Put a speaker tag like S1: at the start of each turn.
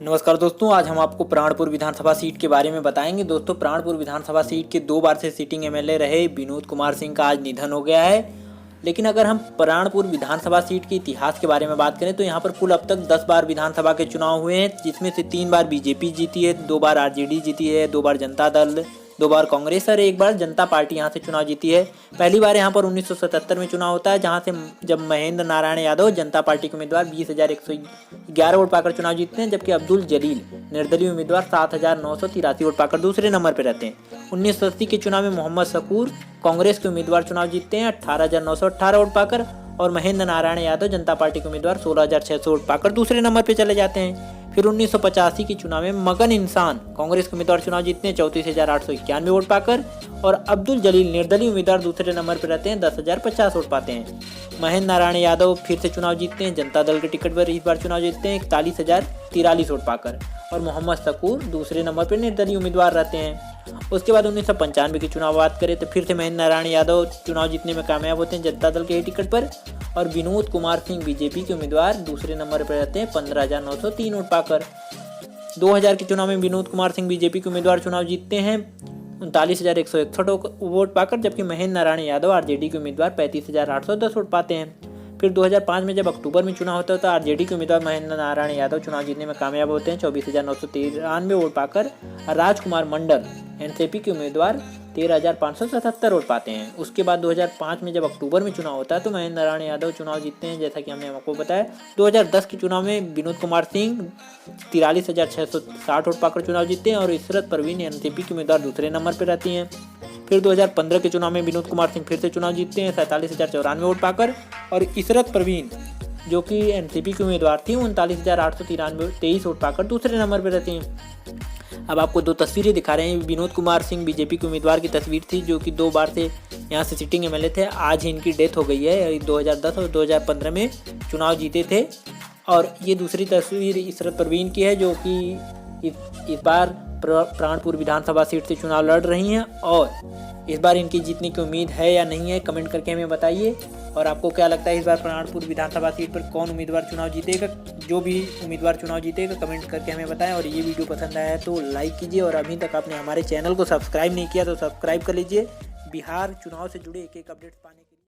S1: नमस्कार दोस्तों, आज हम आपको प्राणपुर विधानसभा सीट के बारे में बताएंगे। दोस्तों, प्राणपुर विधानसभा सीट के 2 बार से सिटिंग एमएलए रहे विनोद कुमार सिंह का आज निधन हो गया है। लेकिन अगर हम प्राणपुर विधानसभा सीट के इतिहास के बारे में बात करें तो यहाँ पर कुल अब तक 10 बार विधानसभा के चुनाव हुए हैं, जिसमें से 3 बार बीजेपी जीती है, 2 बार आरजेडी जीती है, 2 बार जनता दल, 2 बार कांग्रेस और 1 बार जनता पार्टी यहाँ से चुनाव जीती है। पहली बार यहाँ पर 1977 में चुनाव होता है, जहाँ से जब महेंद्र नारायण यादव जनता पार्टी के उम्मीदवार 20,111 वोट पाकर चुनाव जीतते हैं, जबकि अब्दुल जलील निर्दलीय उम्मीदवार 7,983 वोट पाकर दूसरे नंबर पर रहते हैं। 1980 के चुनाव में मोहम्मद शकूर कांग्रेस के उम्मीदवार चुनाव जीतते हैं 18,918 वोट पाकर, और महेंद्र नारायण यादव जनता पार्टी के उम्मीदवार 16,600 वोट पाकर दूसरे नंबर पर चले जाते हैं। फिर 1985 के चुनाव में मगन इंसान कांग्रेस के उम्मीदवार चुनाव जीतते हैं 34,891 वोट पाकर, और अब्दुल जलील निर्दलीय उम्मीदवार दूसरे नंबर पर रहते हैं 10,050 वोट पाते हैं। महेंद्र नारायण यादव फिर से चुनाव जीतते हैं जनता दल के टिकट पर, इस बार चुनाव जीतते हैं 41,043 वोट पाकर, और मोहम्मद शकूर दूसरे नंबर पर निर्दलीय उम्मीदवार रहते हैं। उसके बाद 1995 के चुनाव बात करें तो फिर से महेंद्र नारायण यादव चुनाव जीतने में कामयाब होते हैं जनता दल के ही टिकट पर, और विनोद कुमार सिंह बीजेपी के उम्मीदवार दूसरे नंबर पर रहते हैं 15,903 वोट पाकर। 2000 के चुनाव में विनोद कुमार सिंह बीजेपी के उम्मीदवार चुनाव जीतते हैं 39,161 वोट पाकर, जबकि महेंद्र नारायण यादव आरजेडी के उम्मीदवार 35,810 वोट पाते हैं। फिर 2005 में जब अक्टूबर में चुनाव होता है तो आरजेडी के उम्मीदवार महेंद्र नारायण यादव चुनाव जीतने में कामयाब होते हैं 24,993 वोट पाकर, और राजकुमार मंडल एनसीपी के उम्मीदवार 13,577 वोट पाते हैं। उसके बाद 2005 में जब अक्टूबर में चुनाव होता है तो महेंद्र नारायण यादव चुनाव जीतते हैं, जैसा कि हमने आपको बताया। 2010 के चुनाव में विनोद कुमार सिंह 43,660 वोट पाकर चुनाव जीतते हैं, और इशरत परवीन एनसीपी के उम्मीदवार दूसरे नंबर पर रहती हैं। फिर 2015 के चुनाव में विनोद कुमार सिंह फिर से चुनाव जीतते हैं 47,094 वोट पाकर, और इशरत परवीन जो कि एनसीपी की उम्मीदवार थी 39,823 वोट पाकर दूसरे नंबर पर रहती हैं। अब आपको 2 तस्वीरें दिखा रहे हैं। विनोद कुमार सिंह बीजेपी के उम्मीदवार की तस्वीर थी, जो कि 2 बार से यहाँ से सिटिंग एमएलए थे। आज ही इनकी डेथ हो गई है। 2010 और 2015 में चुनाव जीते थे। और ये दूसरी तस्वीर इशरत परवीन की है, जो कि इस बार प्राणपुर विधानसभा सीट से चुनाव लड़ रही हैं, और इस बार इनकी जीतने की उम्मीद है या नहीं है, कमेंट करके हमें बताइए। और आपको क्या लगता है इस बार प्राणपुर विधानसभा सीट पर कौन उम्मीदवार चुनाव जीतेगा? जो भी उम्मीदवार चुनाव जीतेगा कमेंट करके हमें बताएं। और ये वीडियो पसंद आया है तो लाइक कीजिए, और अभी तक आपने हमारे चैनल को सब्सक्राइब नहीं किया तो सब्सक्राइब कर लीजिए बिहार चुनाव से जुड़े एक अपडेट पाने के लिए।